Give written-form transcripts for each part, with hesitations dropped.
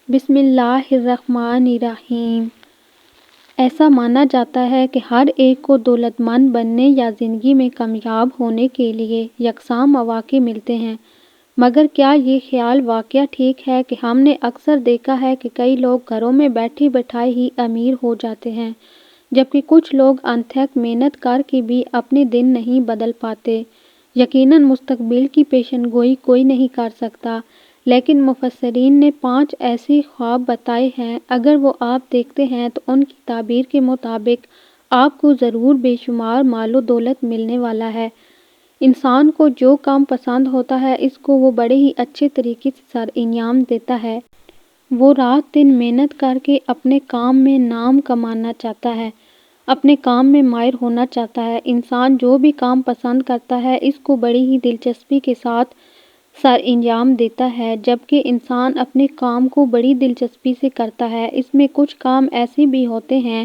بسم اللہ الرحمن الرحیم۔ ایسا مانا جاتا ہے کہ ہر ایک کو دولت مند بننے یا زندگی میں کامیاب ہونے کے لیے یکساں مواقع ملتے ہیں، مگر کیا یہ خیال واقعہ ٹھیک ہے کہ ہم نے اکثر دیکھا ہے کہ کئی لوگ گھروں میں بیٹھے بٹھائے ہی امیر ہو جاتے ہیں، جبکہ کچھ لوگ انتھک محنت کر کے بھی اپنے دن نہیں بدل پاتے۔ یقیناً مستقبل کی پیشن گوئی کوئی نہیں کر سکتا، لیکن مفسرین نے 5 ایسے خواب بتائے ہیں، اگر وہ آپ دیکھتے ہیں تو ان کی تعبیر کے مطابق آپ کو ضرور بے شمار مال و دولت ملنے والا ہے۔ انسان کو جو کام پسند ہوتا ہے اس کو وہ بڑے ہی اچھے طریقے سے سر انجام دیتا ہے۔ وہ رات دن محنت کر کے اپنے کام میں نام کمانا چاہتا ہے، اپنے کام میں ماہر ہونا چاہتا ہے۔ انسان جو بھی کام پسند کرتا ہے اس کو بڑی ہی دلچسپی کے ساتھ سر انجام دیتا ہے، جبکہ انسان اپنے کام کو بڑی دلچسپی سے کرتا ہے۔ اس میں کچھ کام ایسے بھی ہوتے ہیں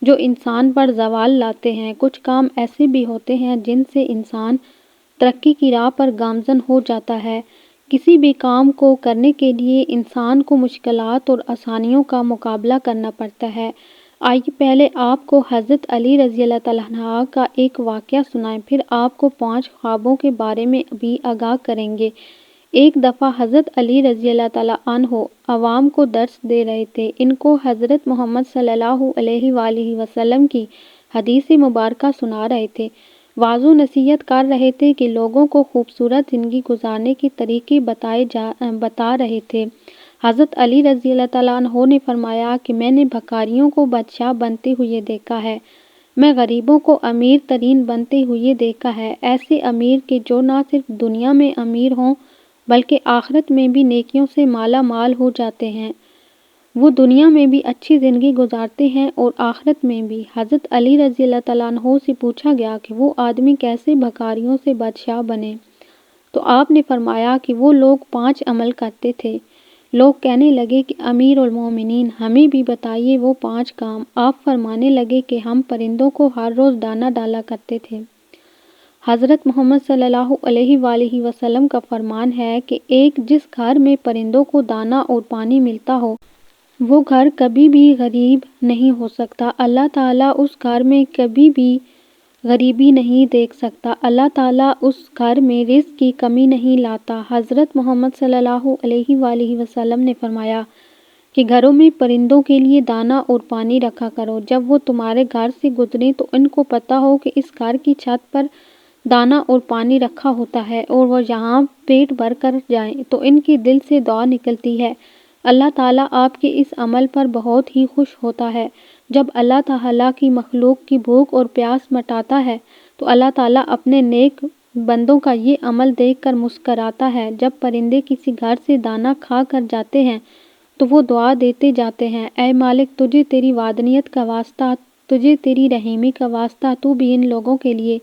جو انسان پر زوال لاتے ہیں، کچھ کام ایسے بھی ہوتے ہیں جن سے انسان ترقی کی راہ پر گامزن ہو جاتا ہے۔ کسی بھی کام کو کرنے کے لیے انسان کو مشکلات اور آسانیوں کا مقابلہ کرنا پڑتا ہے۔ آئیے پہلے آپ کو حضرت علی رضی اللہ تعالیٰ عنہ کا ایک واقعہ سنائیں، پھر آپ کو 5 خوابوں کے بارے میں بھی آگاہ کریں گے۔ ایک دفعہ حضرت علی رضی اللہ تعالیٰ عنہ عوام کو درس دے رہے تھے۔ ان کو حضرت محمد صلی اللہ علیہ وآلہ وسلم کی حدیث مبارکہ سنا رہے تھے، وعظ و نصیحت کر رہے تھے کہ لوگوں کو خوبصورت زندگی گزارنے کے طریقے بتا رہے تھے۔ حضرت علی رضی اللہ تعالیٰ عنہ نے فرمایا کہ میں نے بھکاریوں کو بادشاہ بنتے ہوئے دیکھا ہے، میں غریبوں کو امیر ترین بنتے ہوئے دیکھا ہے، ایسے امیر کہ جو نہ صرف دنیا میں امیر ہوں بلکہ آخرت میں بھی نیکیوں سے مالا مال ہو جاتے ہیں۔ وہ دنیا میں بھی اچھی زندگی گزارتے ہیں اور آخرت میں بھی۔ حضرت علی رضی اللہ تعالیٰ عنہ سے پوچھا گیا کہ وہ آدمی کیسے بھکاریوں سے بادشاہ بنے، تو آپ نے فرمایا کہ وہ لوگ 5 عمل کرتے تھے۔ لوگ کہنے لگے کہ امیر المومنین ہمیں بھی بتائیے وہ 5 کام۔ آپ فرمانے لگے کہ ہم پرندوں کو ہر روز دانہ ڈالا کرتے تھے۔ حضرت محمد صلی اللہ علیہ وآلہ وسلم کا فرمان ہے کہ جس گھر میں پرندوں کو دانہ اور پانی ملتا ہو وہ گھر کبھی بھی غریب نہیں ہو سکتا۔ اللہ تعالیٰ اس گھر میں کبھی بھی غریبی نہیں دیکھ سکتا۔ اللہ تعالیٰ اس گھر میں رزق کی کمی نہیں لاتا۔ حضرت محمد صلی اللہ علیہ وآلہ وسلم نے فرمایا کہ گھروں میں پرندوں کے لیے دانہ اور پانی رکھا کرو، جب وہ تمہارے گھر سے گزریں تو ان کو پتہ ہو کہ اس گھر کی چھت پر دانہ اور پانی رکھا ہوتا ہے اور وہ یہاں پیٹ بھر کر جائیں تو ان کے دل سے دعا نکلتی ہے۔ اللہ تعالیٰ آپ کے اس عمل پر بہت ہی خوش ہوتا ہے۔ جب اللہ تعالیٰ کی مخلوق کی بھوک اور پیاس مٹاتا ہے تو اللہ تعالیٰ اپنے نیک بندوں کا یہ عمل دیکھ کر مسکراتا ہے۔ جب پرندے کسی گھر سے دانہ کھا کر جاتے ہیں تو وہ دعا دیتے جاتے ہیں، اے مالک تجھے تیری وحدانیت کا واسطہ، تجھے تیری رحیمی کا واسطہ، تو بھی ان لوگوں کے لیے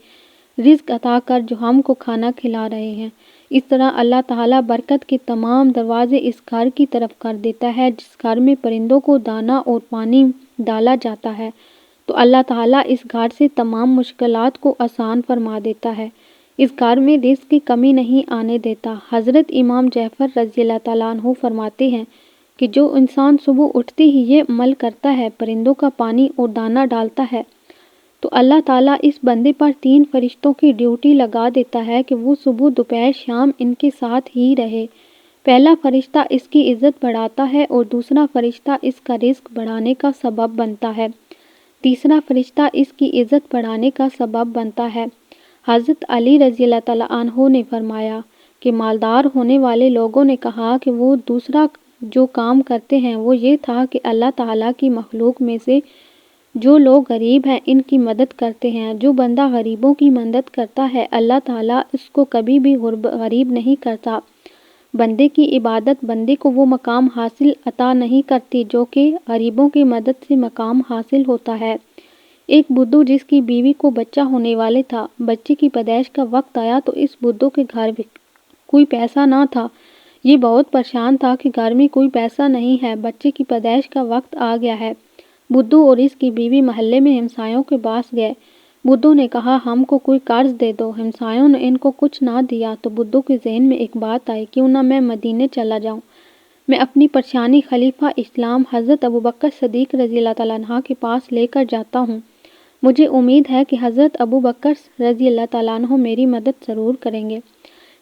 رزق عطا کر جو ہم کو کھانا کھلا رہے ہیں۔ اس طرح اللہ تعالیٰ برکت کے تمام دروازے اس گھر کی طرف کر دیتا ہے جس گھر میں پرندوں کو دانہ اور پانی ڈالا جاتا ہے، تو اللہ تعالیٰ اس گھر سے تمام مشکلات کو آسان فرما دیتا ہے، اس گھر میں رزق کی کمی نہیں آنے دیتا۔ حضرت امام جعفر رضی اللہ تعالیٰ عنہ فرماتے ہیں کہ جو انسان صبح اٹھتے ہی یہ عمل کرتا ہے، پرندوں کا پانی اور دانہ ڈالتا ہے، تو اللہ تعالیٰ اس بندے پر 3 فرشتوں کی ڈیوٹی لگا دیتا ہے کہ وہ صبح دوپہر شام ان کے ساتھ ہی رہے۔ پہلا فرشتہ اس کی عزت بڑھاتا ہے اور دوسرا فرشتہ اس کا رزق بڑھانے کا سبب بنتا ہے، تیسرا فرشتہ اس کی عزت بڑھانے کا سبب بنتا ہے۔ حضرت علی رضی اللہ تعالیٰ عنہ نے فرمایا کہ مالدار ہونے والے لوگوں نے کہا کہ وہ دوسرا جو کام کرتے ہیں وہ یہ تھا کہ اللہ تعالیٰ کی مخلوق میں سے جو لوگ غریب ہیں ان کی مدد کرتے ہیں۔ جو بندہ غریبوں کی مدد کرتا ہے اللہ تعالیٰ اس کو کبھی بھی غریب نہیں کرتا۔ بندے کی عبادت بندے کو وہ مقام حاصل عطا نہیں کرتی جو کہ غریبوں کی مدد سے مقام حاصل ہوتا ہے۔ ایک بدھو جس کی بیوی کو بچہ ہونے والے تھا، بچے کی پیدائش کا وقت آیا تو اس بدھو کے گھر کوئی پیسہ نہ تھا۔ یہ بہت پریشان تھا کہ گھر میں کوئی پیسہ نہیں ہے، بچے کی پیدائش کا وقت آ گیا ہے۔ بدھو اور اس کی بیوی محلے میں ہمسایوں کے پاس گئے۔ بدھو نے کہا ہم کو کوئی قرض دے دو۔ ہمسایوں نے ان کو کچھ نہ دیا تو بدھو کے ذہن میں ایک بات آئی، کیوں نہ میں مدینے چلا جاؤں۔ میں اپنی پریشانی خلیفہ اسلام حضرت ابوبکر صدیق رضی اللہ تعالیٰ عنہ کے پاس لے کر جاتا ہوں۔ مجھے امید ہے کہ حضرت ابوبکر رضی اللہ تعالیٰ عنہ میری مدد ضرور کریں گے۔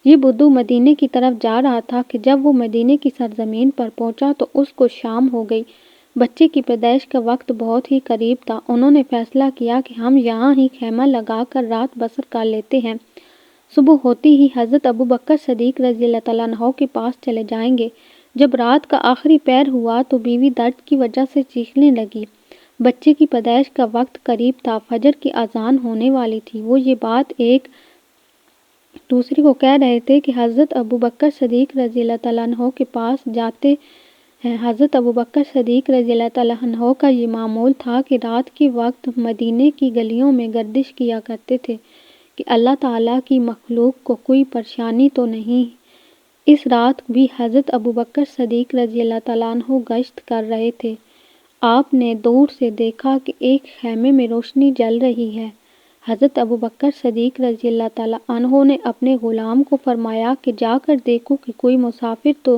یہ بدو مدینے کی طرف جا رہا تھا کہ جب وہ مدینے کی سرزمین پر پہنچا تو اس کو شام ہو گئی۔ بچے کی پیدائش کا وقت بہت ہی قریب تھا۔ انہوں نے فیصلہ کیا کہ ہم یہاں ہی خیمہ لگا کر رات بسر کر لیتے ہیں۔ صبح ہوتی ہی حضرت ابوبکر صدیق رضی اللہ تعالیٰ عنہ کے پاس چلے جائیں گے۔ جب رات کا آخری پہر ہوا تو بیوی درد کی وجہ سے چیخنے لگی۔ بچے کی پیدائش کا وقت قریب تھا، فجر کی اذان ہونے والی تھی۔ وہ یہ بات ایک دوسرے کو کہہ رہے تھے کہ حضرت ابوبکر صدیق رضی اللہ تعالیٰ عنہ کے پاس جاتے ہیں۔ حضرت ابوبکر صدیق رضی اللہ تعالیٰ عنہ کا یہ معمول تھا کہ رات کے وقت مدینے کی گلیوں میں گردش کیا کرتے تھے کہ اللہ تعالیٰ کی مخلوق کو کوئی پریشانی تو نہیں۔ اس رات بھی حضرت ابوبکر صدیق رضی اللہ تعالیٰ عنہ گشت کر رہے تھے۔ آپ نے دور سے دیکھا کہ ایک خیمے میں روشنی جل رہی ہے۔ حضرت ابوبکر صدیق رضی اللہ تعالیٰ عنہ نے اپنے غلام کو فرمایا کہ جا کر دیکھو کہ کوئی مسافر تو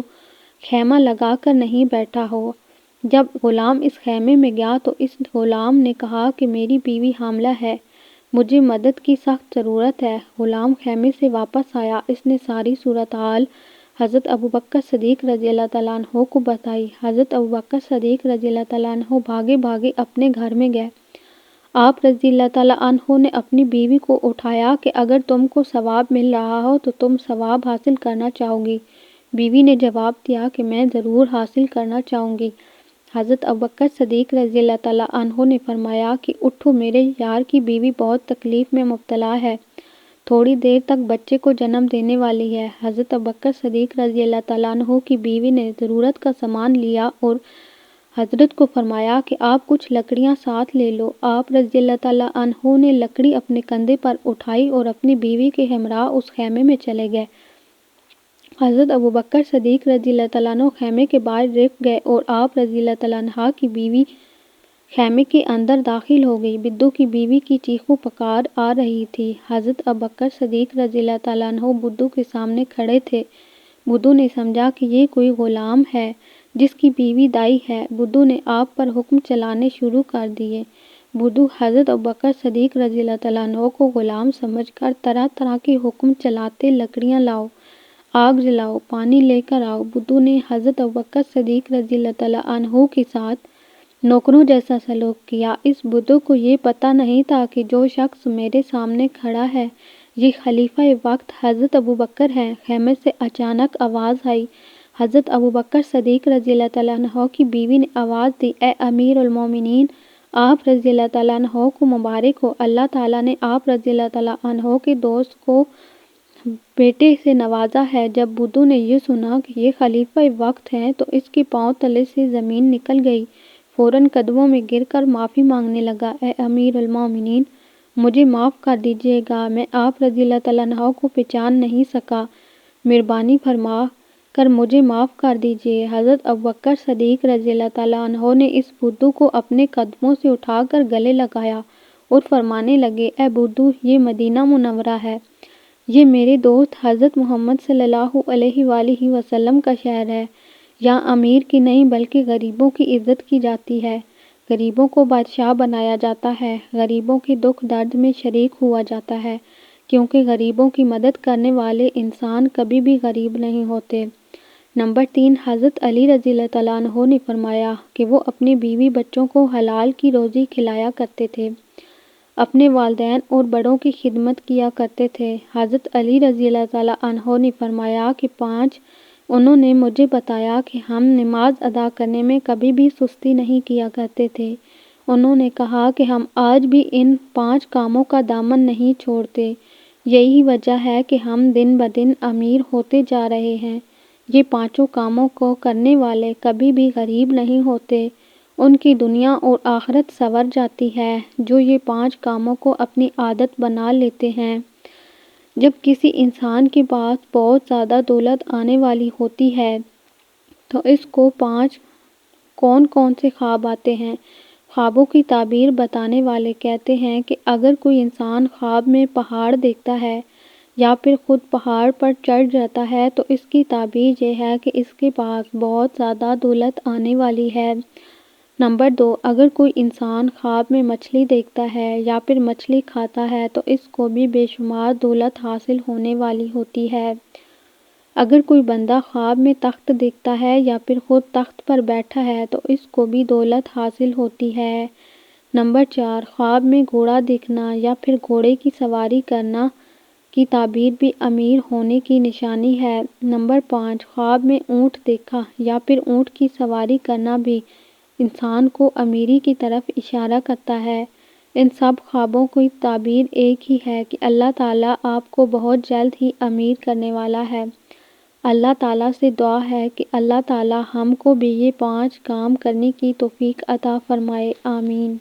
خیمہ لگا کر نہیں بیٹھا ہو۔ جب غلام اس خیمے میں گیا تو اس غلام نے کہا کہ میری بیوی حاملہ ہے، مجھے مدد کی سخت ضرورت ہے۔ غلام خیمے سے واپس آیا، اس نے ساری صورتحال حضرت ابوبکر صدیق رضی اللہ تعالیٰ عنہ کو بتائی۔ حضرت ابوبکر صدیق رضی اللہ تعالیٰ عنہ بھاگے بھاگے اپنے گھر میں گئے۔ آپ رضی اللہ تعالیٰ عنہ نے اپنی بیوی کو اٹھایا کہ اگر تم کو ثواب مل رہا ہو تو تم ثواب حاصل کرنا چاہو گی؟ بیوی نے جواب دیا کہ میں ضرور حاصل کرنا چاہوں گی۔ حضرت ابوبکر صدیق رضی اللہ تعالیٰ عنہ نے فرمایا کہ اٹھو، میرے یار کی بیوی بہت تکلیف میں مبتلا ہے، تھوڑی دیر تک بچے کو جنم دینے والی ہے۔ حضرت ابوبکر صدیق رضی اللہ تعالیٰ عنہ کی بیوی نے ضرورت کا سامان لیا اور حضرت کو فرمایا کہ آپ کچھ لکڑیاں ساتھ لے لو۔ آپ رضی اللہ تعالیٰ عنہ نے لکڑی اپنے کندھے پر اٹھائی اور اپنی بیوی کے ہمراہ اس خیمے میں چلے گئے۔ حضرت ابوبکر صدیق رضی اللہ تعالیٰ عنہ خیمے کے باہر رک گئے اور آپ رضی اللہ تعالیٰ عنہ کی بیوی خیمے کے اندر داخل ہو گئی۔ بدو کی بیوی کی چیخو پکار آ رہی تھی۔ حضرت ابوبکر صدیق رضی اللہ تعالیٰ عنہ بدو کے سامنے کھڑے تھے۔ بدو نے سمجھا کہ یہ کوئی غلام ہے جس کی بیوی دائی ہے۔ بدو نے آپ پر حکم چلانے شروع کر دیے۔ بدو حضرت ابوبکر صدیق رضی اللہ تعالیٰ عنہ کو غلام سمجھ کر طرح طرح کے حکم چلاتے، لکڑیاں لاؤ، آگ جلاؤ، پانی لے کر آؤ۔ بدو نے حضرت ابوبکر صدیق رضی اللہ تعالیٰ عنہ کے ساتھ نوکروں جیسا سلوک کیا۔ اس بدو کو یہ پتہ نہیں تھا کہ جو شخص میرے سامنے کھڑا ہے یہ خلیفہ وقت حضرت ابوبکر ہیں۔ خیمے سے اچانک آواز آئی۔ حضرت ابوبکر صدیق رضی اللہ تعالیٰ عنہ کی بیوی نے آواز دی، اے امیر المومنین، آپ رضی اللہ تعالیٰ عنہ کو مبارک ہو، اللہ تعالیٰ نے آپ رضی اللہ تعالیٰ عنہ کے دوست کو بیٹے سے نوازا ہے۔ جب بدو نے یہ سنا کہ یہ خلیفہ وقت ہیں تو اس کے پاؤں تلے سے زمین نکل گئی، فوراً قدموں میں گر کر معافی مانگنے لگا، اے امیر المومنین، مجھے معاف کر دیجیے گا، میں آپ رضی اللہ تعالیٰ عنہ کو پہچان نہیں سکا، مہربانی فرما کر مجھے معاف کر دیجیے۔ حضرت ابوبکر صدیق رضی اللہ تعالیٰ عنہ نے اس بدو کو اپنے قدموں سے اٹھا کر گلے لگایا اور فرمانے لگے، اے بدو، یہ مدینہ منورہ ہے، یہ میرے دوست حضرت محمد صلی اللہ علیہ وآلہ وسلم کا شہر ہے، یہاں امیر کی نہیں بلکہ غریبوں کی عزت کی جاتی ہے، غریبوں کو بادشاہ بنایا جاتا ہے، غریبوں کے دکھ درد میں شریک ہوا جاتا ہے، کیونکہ غریبوں کی مدد کرنے والے انسان کبھی بھی غریب نہیں ہوتے۔ نمبر 3، حضرت علی رضی اللہ تعالیٰ عنہ نے فرمایا کہ وہ اپنی بیوی بچوں کو حلال کی روزی کھلایا کرتے تھے، اپنے والدین اور بڑوں کی خدمت کیا کرتے تھے۔ حضرت علی رضی اللہ تعالیٰ عنہ نے فرمایا کہ 5، انہوں نے مجھے بتایا کہ ہم نماز ادا کرنے میں کبھی بھی سستی نہیں کیا کرتے تھے۔ انہوں نے کہا کہ ہم آج بھی ان 5 کاموں کا دامن نہیں چھوڑتے، یہی وجہ ہے کہ ہم دن بدن امیر ہوتے جا رہے ہیں۔ یہ 5 کاموں کو کرنے والے کبھی بھی غریب نہیں ہوتے، ان کی دنیا اور آخرت سنور جاتی ہے۔ جو یہ 5 کاموں کو اپنی عادت بنا لیتے ہیں، جب کسی انسان کے پاس بہت زیادہ دولت آنے والی ہوتی ہے تو اس کو 5 کون کون سے خواب آتے ہیں۔ خوابوں کی تعبیر بتانے والے کہتے ہیں کہ اگر کوئی انسان خواب میں پہاڑ دیکھتا ہے یا پھر خود پہاڑ پر چڑھ جاتا ہے تو اس کی تعبیر یہ ہے کہ اس کے پاس بہت زیادہ دولت آنے والی ہے۔ نمبر 2، اگر کوئی انسان خواب میں مچھلی دیکھتا ہے یا پھر مچھلی کھاتا ہے تو اس کو بھی بے شمار دولت حاصل ہونے والی ہوتی ہے۔ اگر کوئی بندہ خواب میں تخت دیکھتا ہے یا پھر خود تخت پر بیٹھا ہے تو اس کو بھی دولت حاصل ہوتی ہے۔ نمبر 4، خواب میں گھوڑا دیکھنا یا پھر گھوڑے کی سواری کرنا کی تعبیر بھی امیر ہونے کی نشانی ہے۔ نمبر 5، خواب میں اونٹ دیکھا یا پھر اونٹ کی سواری کرنا بھی انسان کو امیری کی طرف اشارہ کرتا ہے۔ ان سب خوابوں کی تعبیر ایک ہی ہے کہ اللہ تعالیٰ آپ کو بہت جلد ہی امیر کرنے والا ہے۔ اللہ تعالیٰ سے دعا ہے کہ اللہ تعالیٰ ہم کو بھی یہ 5 کام کرنے کی توفیق عطا فرمائے، آمین۔